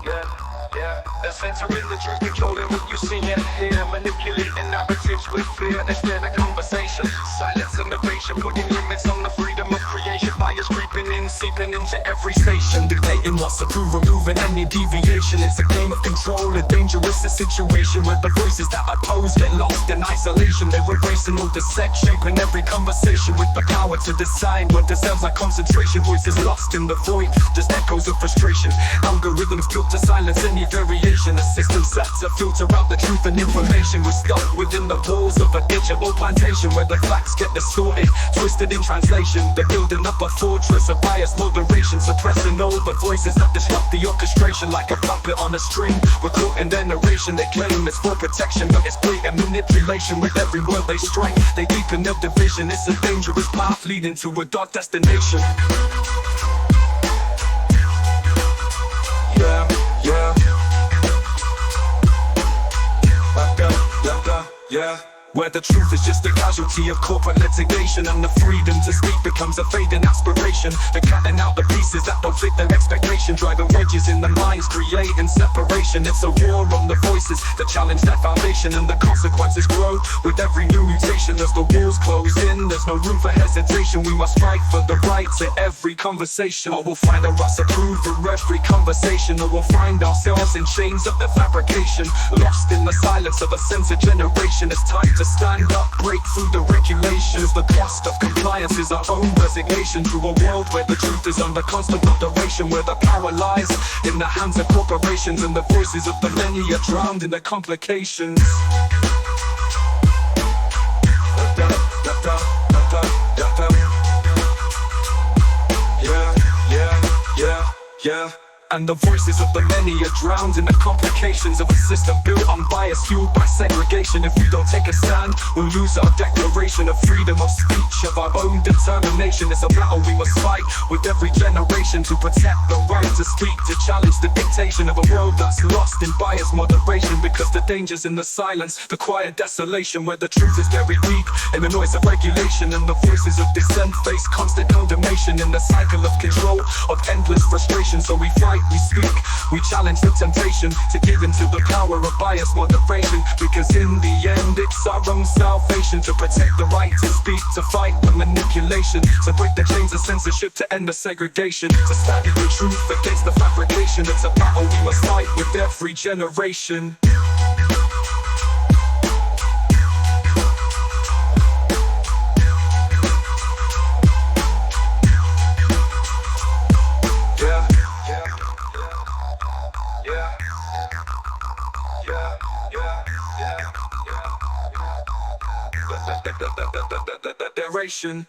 Yeah, yeah. They're censoring the truth, controlling what you see and hear, manipulating narratives with fear instead of conversation. Silence innovation, putting limits on the freedom of creation. Bias creeping in, seeping into every station, dictating what's approved, removing any deviation. It's a game of control, a dangerous situation where the voices that oppose get lost in isolation. They're embracing all the sex, shaping every conversation with the power to decide what deserves our concentration. Voices lost in the void, just echoes of frustration. Algorithms built to silence any variation. A system set to filter out the truth and information. We're stuck within the walls of a digital plantation where the facts get distorted, twisted in translation. They're building up a fortress of bias moderation, suppressing all the voices that disrupt the orchestration. Like a puppet on a string, we're caught in their narration. They claim it's for protection, but it's blatant manipulation. With every word they strike, they deepen their division. It's a dangerous path leading to a dark destination. Yeah, yeah. Yeah. Where the truth is just a casualty of corporate litigation, and the freedom to speak becomes a fading aspiration. They're cutting out the pieces that don't fit their expectation, driving wedges in the minds, creating separation. It's a war on the voices that challenge that foundation, and the consequences grow with every new mutation. As the walls close in, there's no room for hesitation. We must fight for the rights in every conversation, or we'll find our us approved for every conversation, or we'll find ourselves in chains of the fabrication, lost in the silence of a censored generation. It's time to stand up, break through the regulations. The cost of compliance is our own resignation to a world where the truth is under constant moderation, where the power lies in the hands of corporations, and the voices of the many are drowned in the complications. Yeah, yeah, yeah, yeah. And the voices of the many are drowned in the complications of a system built on bias, fueled by segregation. If we don't take a stand, we'll lose our declaration of freedom of speech, of our own determination. It's a battle we must fight with every generation to protect the right to speak, to challenge the dictation of a world that's lost in bias moderation. Because the danger's in the silence, the quiet desolation, where the truth is buried deep in the noise of regulation, and the voices of dissent face constant condemnation in the cycle of control, of endless frustration. So we fight, we speak, we challenge the temptation to give into the power of bias moderation, because in the end it's our own salvation to protect the right to speak, to fight the manipulation, to break the chains of censorship, to end the segregation, to stand in the truth against the fabrication. It's a battle we must fight with every generation. Duration.